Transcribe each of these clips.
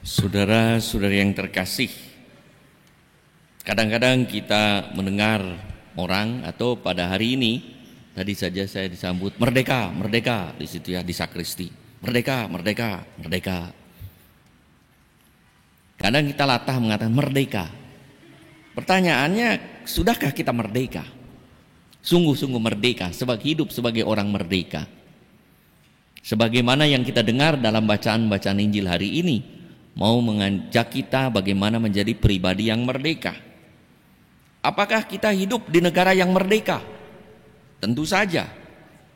Saudara-saudari yang terkasih, kadang-kadang kita mendengar orang atau pada hari ini, tadi saja saya disambut merdeka, merdeka di situ ya di sakristi. Merdeka, merdeka, merdeka. Kadang kita latah mengatakan merdeka. Pertanyaannya, sudahkah kita merdeka? Sungguh-sungguh merdeka, hidup sebagai orang merdeka. Sebagaimana yang kita dengar dalam bacaan-bacaan Injil hari ini, mau mengajak kita bagaimana menjadi pribadi yang merdeka. Apakah kita hidup di negara yang merdeka? Tentu saja.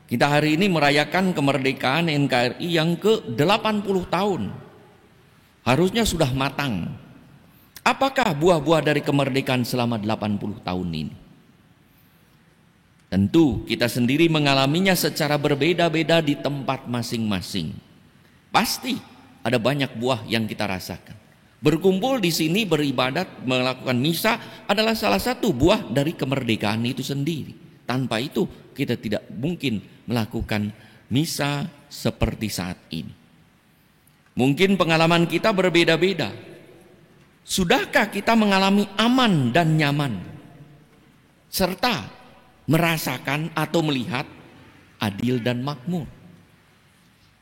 Kita hari ini merayakan kemerdekaan NKRI yang ke-80 tahun. Harusnya sudah matang. Apakah buah-buah dari kemerdekaan selama 80 tahun ini? Tentu kita sendiri mengalaminya secara berbeda-beda di tempat masing-masing. Pasti ada banyak buah yang kita rasakan. Berkumpul di sini beribadat, melakukan misa adalah salah satu buah dari kemerdekaan itu sendiri. Tanpa itu kita tidak mungkin melakukan misa seperti saat ini. Mungkin pengalaman kita berbeda-beda. Sudahkah kita mengalami aman dan nyaman? Serta merasakan atau melihat adil dan makmur?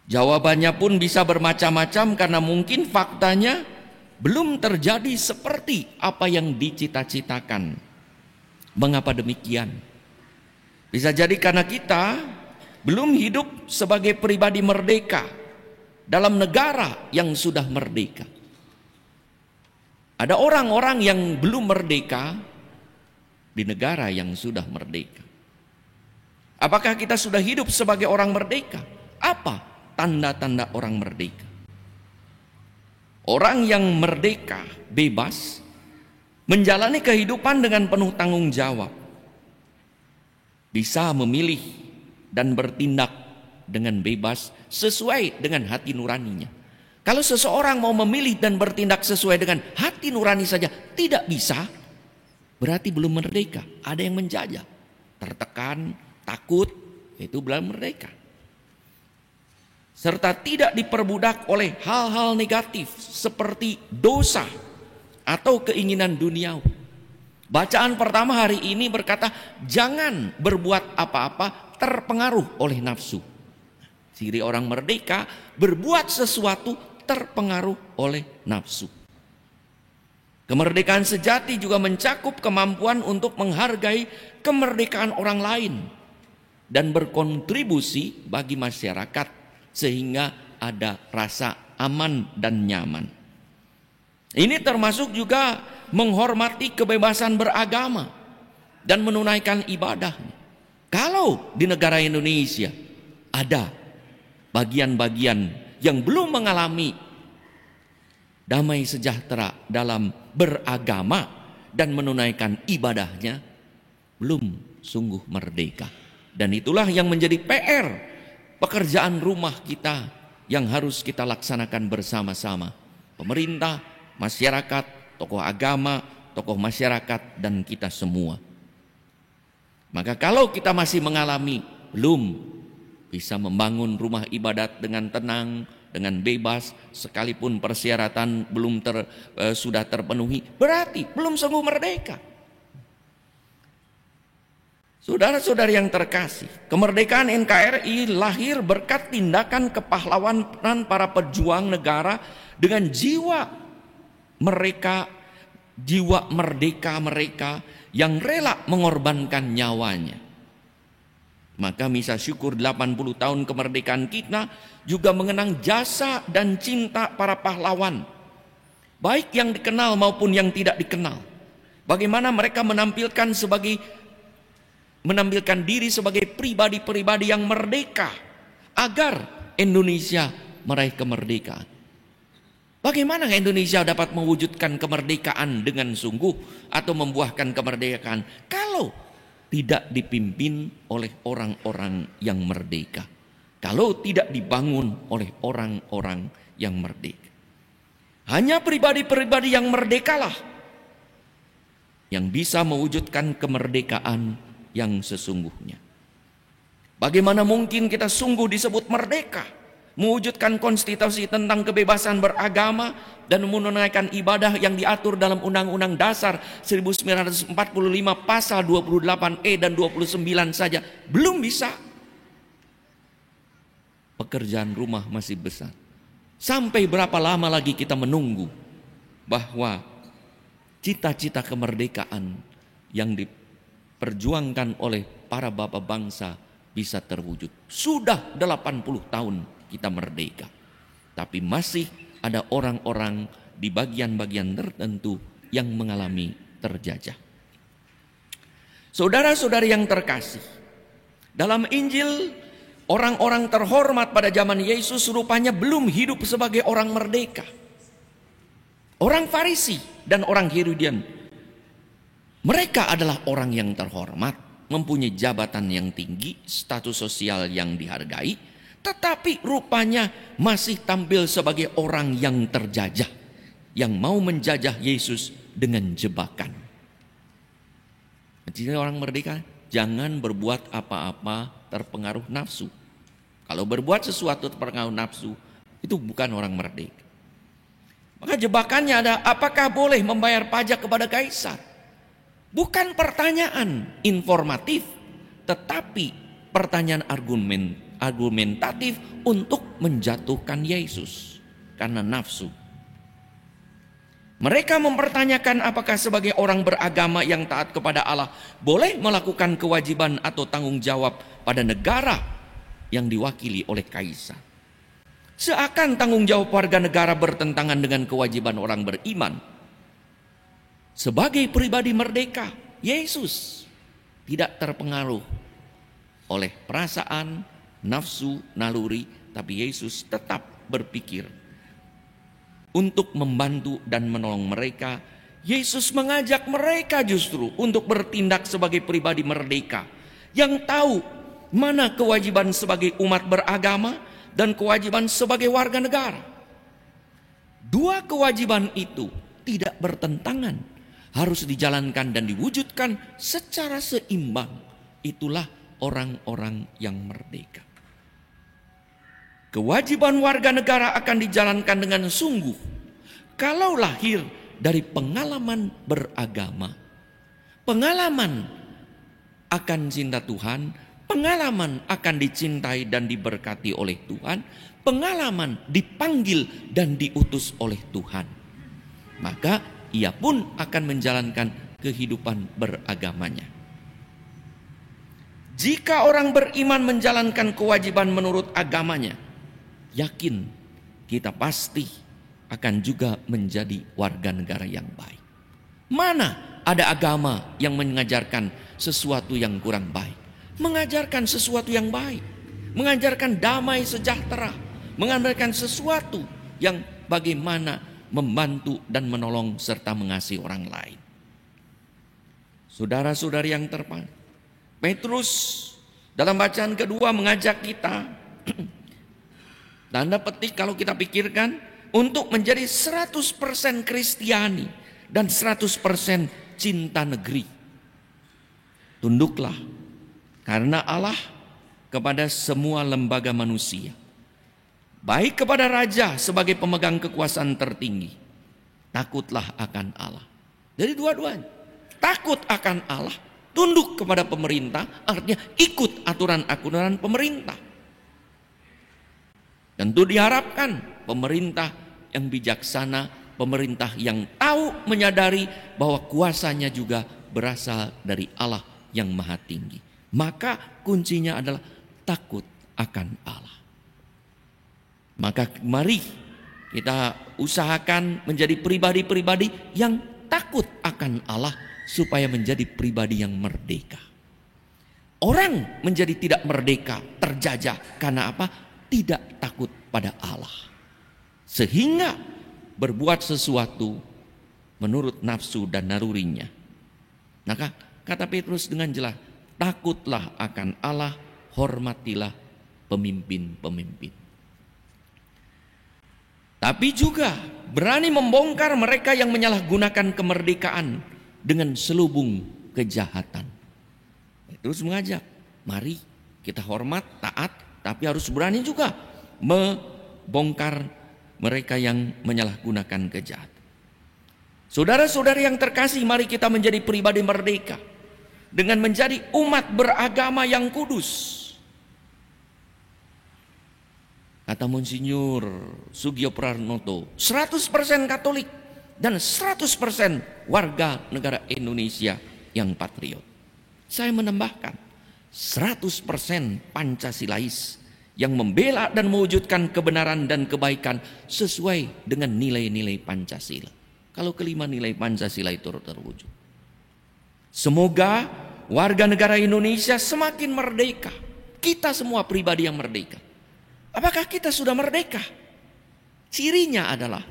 Jawabannya pun bisa bermacam-macam karena mungkin faktanya belum terjadi seperti apa yang dicita-citakan. Mengapa demikian? Bisa jadi karena kita belum hidup sebagai pribadi merdeka dalam negara yang sudah merdeka. Ada orang-orang yang belum merdeka di negara yang sudah merdeka. Apakah kita sudah hidup sebagai orang merdeka? Apa tanda-tanda orang merdeka? Orang yang merdeka, bebas, menjalani kehidupan dengan penuh tanggung jawab. Bisa memilih dan bertindak dengan bebas sesuai dengan hati nuraninya. Kalau seseorang mau memilih dan bertindak sesuai dengan hati nurani saja tidak bisa, berarti belum merdeka. Ada yang menjajah, tertekan, takut, itu belum merdeka. Serta tidak diperbudak oleh hal-hal negatif seperti dosa atau keinginan duniawi. Bacaan pertama hari ini berkata, jangan berbuat apa-apa terpengaruh oleh nafsu. Ciri orang merdeka berbuat sesuatu terpengaruh oleh nafsu. Kemerdekaan sejati juga mencakup kemampuan untuk menghargai kemerdekaan orang lain dan berkontribusi bagi masyarakat sehingga ada rasa aman dan nyaman. Ini termasuk juga menghormati kebebasan beragama dan menunaikan ibadah. Kalau di negara Indonesia ada bagian-bagian yang belum mengalami damai sejahtera dalam beragama dan menunaikan ibadahnya, belum sungguh merdeka. Dan itulah yang menjadi PR, pekerjaan rumah kita yang harus kita laksanakan bersama-sama. Pemerintah, masyarakat, tokoh agama, tokoh masyarakat, dan kita semua. Maka kalau kita masih mengalami belum bisa membangun rumah ibadat dengan tenang, dengan bebas, sekalipun persyaratan belum sudah terpenuhi, berarti belum sungguh merdeka. Saudara-saudari yang terkasih, kemerdekaan NKRI lahir berkat tindakan kepahlawanan para pejuang negara dengan jiwa mereka, jiwa merdeka mereka yang rela mengorbankan nyawanya. Maka misa syukur 80 tahun kemerdekaan kita juga mengenang jasa dan cinta para pahlawan, baik yang dikenal maupun yang tidak dikenal. Bagaimana mereka menampilkan diri sebagai pribadi-pribadi yang merdeka agar Indonesia meraih kemerdekaan. Bagaimana Indonesia dapat mewujudkan kemerdekaan dengan sungguh atau membuahkan kemerdekaan kalau tidak dipimpin oleh orang-orang yang merdeka, kalau tidak dibangun oleh orang-orang yang merdeka? Hanya pribadi-pribadi yang merdekalah yang bisa mewujudkan kemerdekaan yang sesungguhnya. Bagaimana mungkin kita sungguh disebut merdeka mewujudkan konstitusi tentang kebebasan beragama, dan menunaikan ibadah yang diatur dalam Undang-Undang Dasar 1945 pasal 28E dan 29 saja belum bisa. Pekerjaan rumah masih besar. Sampai berapa lama lagi kita menunggu bahwa cita-cita kemerdekaan yang diperjuangkan oleh para bapak bangsa bisa terwujud. Sudah 80 tahun kita merdeka. Tapi masih ada orang-orang di bagian-bagian tertentu yang mengalami terjajah. Saudara-saudari yang terkasih, dalam Injil orang-orang terhormat pada zaman Yesus rupanya belum hidup sebagai orang merdeka. Orang Farisi dan orang Herodian, mereka adalah orang yang terhormat, mempunyai jabatan yang tinggi, status sosial yang dihargai, tetapi rupanya masih tampil sebagai orang yang terjajah, yang mau menjajah Yesus dengan jebakan. Jadi orang merdeka jangan berbuat apa-apa terpengaruh nafsu. Kalau berbuat sesuatu terpengaruh nafsu, itu bukan orang merdeka. Maka jebakannya ada, apakah boleh membayar pajak kepada kaisar? Bukan pertanyaan informatif, tetapi pertanyaan argumentatif untuk menjatuhkan Yesus karena nafsu. Mereka mempertanyakan apakah sebagai orang beragama yang taat kepada Allah boleh melakukan kewajiban atau tanggung jawab pada negara yang diwakili oleh kaisar. Seakan tanggung jawab warga negara bertentangan dengan kewajiban orang beriman. Sebagai pribadi merdeka, Yesus tidak terpengaruh oleh perasaan, nafsu, naluri, tapi Yesus tetap berpikir untuk membantu dan menolong mereka. Yesus mengajak mereka justru untuk bertindak sebagai pribadi merdeka yang tahu mana kewajiban sebagai umat beragama dan kewajiban sebagai warga negara. Dua kewajiban itu tidak bertentangan, harus dijalankan dan diwujudkan secara seimbang. Itulah orang-orang yang merdeka. Kewajiban warga negara akan dijalankan dengan sungguh kalau lahir dari pengalaman beragama, pengalaman akan cinta Tuhan, pengalaman akan dicintai dan diberkati oleh Tuhan, pengalaman dipanggil dan diutus oleh Tuhan. Maka ia pun akan menjalankan kehidupan beragamanya. Jika orang beriman menjalankan kewajiban menurut agamanya, yakin kita pasti akan juga menjadi warga negara yang baik. Mana ada agama yang mengajarkan sesuatu yang kurang baik? Mengajarkan sesuatu yang baik, mengajarkan damai sejahtera, mengajarkan sesuatu yang bagaimana membantu dan menolong serta mengasihi orang lain. Saudara-saudari yang terpandang, Petrus dalam bacaan kedua mengajak kita, tanda petik kalau kita pikirkan, untuk menjadi 100% Kristiani dan 100% cinta negeri. Tunduklah karena Allah kepada semua lembaga manusia, baik kepada raja sebagai pemegang kekuasaan tertinggi. Takutlah akan Allah. Jadi dua-duanya. Takut akan Allah, tunduk kepada pemerintah, artinya ikut aturan-aturan pemerintah. Tentu diharapkan pemerintah yang bijaksana, pemerintah yang tahu menyadari bahwa kuasanya juga berasal dari Allah yang maha tinggi. Maka kuncinya adalah takut akan Allah. Maka mari kita usahakan menjadi pribadi-pribadi yang takut akan Allah supaya menjadi pribadi yang merdeka. Orang menjadi tidak merdeka, terjajah karena apa? Tidak takut pada Allah. Sehingga berbuat sesuatu menurut nafsu dan nalurinya. Maka kata Petrus dengan jelas, takutlah akan Allah, hormatilah pemimpin-pemimpin. Tapi juga berani membongkar mereka yang menyalahgunakan kemerdekaan dengan selubung kejahatan. Petrus mengajak, mari kita hormat, taat, tapi harus berani juga membongkar mereka yang menyalahgunakan kejahatan. Saudara-saudari yang terkasih, mari kita menjadi pribadi merdeka dengan menjadi umat beragama yang kudus. Kata Monsinyur Sugio Pranoto, 100% Katolik dan 100% warga negara Indonesia yang patriot. Saya menambahkan 100% Pancasilais yang membela dan mewujudkan kebenaran dan kebaikan sesuai dengan nilai-nilai Pancasila. Kalau kelima nilai Pancasila itu terwujud, semoga warga negara Indonesia semakin merdeka. Kita semua pribadi yang merdeka. Apakah kita sudah merdeka? Cirinya adalah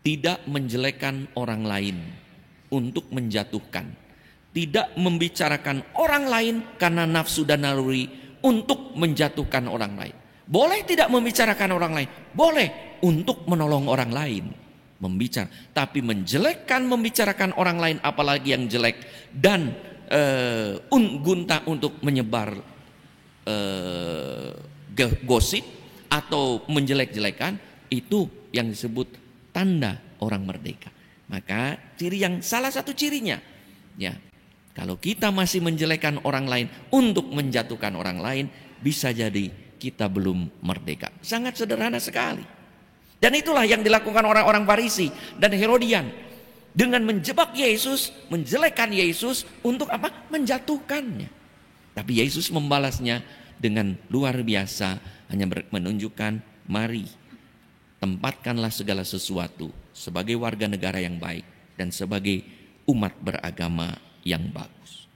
tidak menjelekkan orang lain untuk menjatuhkan, tidak membicarakan orang lain karena nafsu dan naluri untuk menjatuhkan orang lain. Boleh tidak membicarakan orang lain, boleh untuk menolong orang lain membicara, tapi menjelekkan, membicarakan orang lain apalagi yang jelek dan gunta untuk menyebar gosip atau menjelek-jelekan, itu yang disebut tanda orang merdeka. Maka salah satu cirinya, ya, kalau kita masih menjelekkan orang lain untuk menjatuhkan orang lain, bisa jadi kita belum merdeka. Sangat sederhana sekali. Dan itulah yang dilakukan orang-orang Farisi dan Herodian dengan menjebak Yesus, menjelekkan Yesus untuk apa? Menjatuhkannya. Tapi Yesus membalasnya dengan luar biasa, hanya menunjukkan, mari tempatkanlah segala sesuatu sebagai warga negara yang baik dan sebagai umat beragama yang bagus.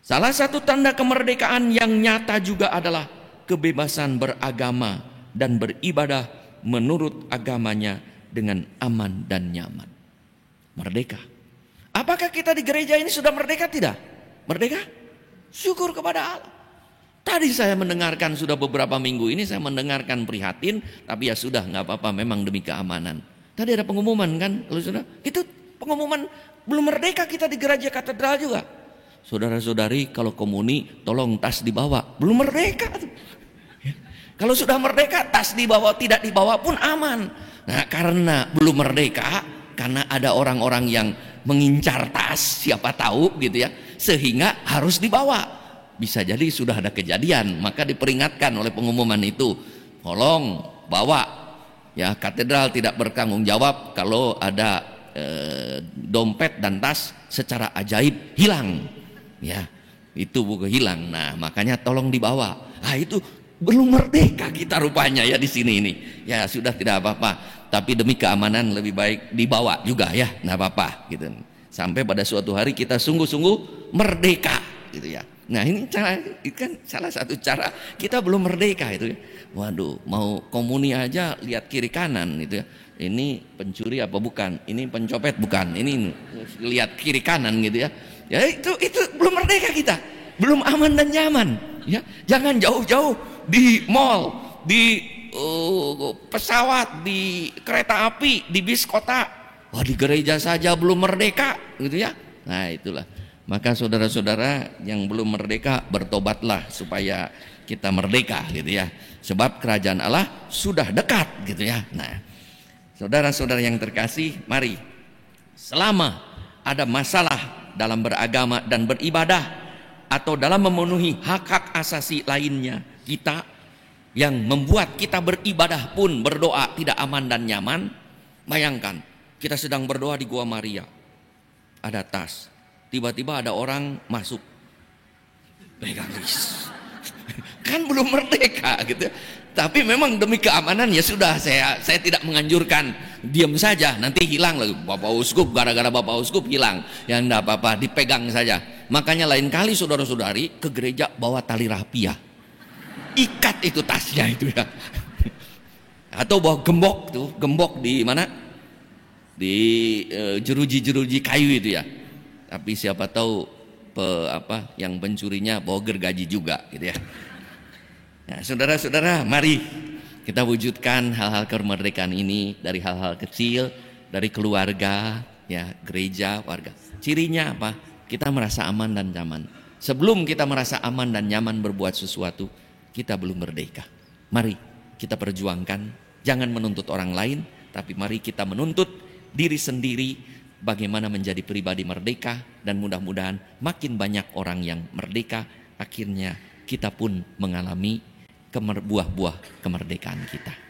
Salah satu tanda kemerdekaan yang nyata juga adalah kebebasan beragama dan beribadah menurut agamanya dengan aman dan nyaman. Merdeka. Apakah kita di gereja ini sudah merdeka? Tidak? Merdeka? Syukur kepada Allah. Tadi saya mendengarkan, sudah beberapa minggu ini saya mendengarkan prihatin, tapi ya sudah, nggak apa-apa, memang demi keamanan. Tadi ada pengumuman kan, kalau sudah itu pengumuman belum merdeka kita di gereja katedral juga. Saudara-saudari, kalau komuni tolong tas dibawa, belum merdeka. Kalau sudah merdeka, tas dibawa, tidak dibawa pun aman. Nah, karena belum merdeka, karena ada orang-orang yang mengincar tas, siapa tahu gitu ya, sehingga harus dibawa. Bisa jadi sudah ada kejadian, maka diperingatkan oleh pengumuman itu, tolong bawa. Ya, katedral tidak bertanggung jawab kalau ada dompet dan tas secara ajaib hilang. Ya, itu bukan hilang. Nah, makanya tolong dibawa. Nah, itu belum merdeka kita rupanya ya di sini ini. Ya sudah, tidak apa-apa. Tapi demi keamanan lebih baik dibawa juga ya, nggak apa-apa gitu. Sampai pada suatu hari kita sungguh-sungguh merdeka gitu ya. Nah ini kan salah satu cara kita belum merdeka itu ya. Waduh, mau komuni aja lihat kiri kanan gitu ya. Ini pencuri apa bukan? Ini pencopet bukan? Ini lihat kiri kanan gitu ya. Ya itu belum merdeka kita. Belum aman dan nyaman ya. Jangan jauh-jauh di mall, di pesawat, di kereta api, di bis kota. Wah, di gereja saja belum merdeka gitu ya. Nah itulah. Maka saudara-saudara yang belum merdeka, bertobatlah supaya kita merdeka gitu ya. Sebab kerajaan Allah sudah dekat gitu ya. Nah, saudara-saudara yang terkasih, mari selama ada masalah dalam beragama dan beribadah atau dalam memenuhi hak-hak asasi lainnya kita yang membuat kita beribadah pun berdoa tidak aman dan nyaman. Bayangkan, kita sedang berdoa di Gua Maria, ada tas, tiba-tiba ada orang masuk, pegang list. Kan belum merdeka gitu. Tapi memang demi keamanan ya sudah, saya tidak menganjurkan diam saja, nanti hilang lagi Bapak Uskup, gara-gara Bapak Uskup hilang. Ya enggak apa-apa, dipegang saja. Makanya lain kali saudara-saudari ke gereja bawa tali rapiah. Ikat itu tasnya itu ya. Atau bawa gembok tuh, gembok di mana? Di jeruji-jeruji kayu itu ya. Tapi siapa tahu yang pencurinya bawa gergaji juga gitu ya. Nah, saudara-saudara, mari kita wujudkan hal-hal kemerdekaan ini dari hal-hal kecil, dari keluarga, ya, gereja, warga. Cirinya apa? Kita merasa aman dan nyaman. Sebelum kita merasa aman dan nyaman berbuat sesuatu, kita belum merdeka. Mari kita perjuangkan, jangan menuntut orang lain, tapi mari kita menuntut diri sendiri bagaimana menjadi pribadi merdeka, dan mudah-mudahan makin banyak orang yang merdeka, akhirnya kita pun mengalami buah-buah kemerdekaan kita.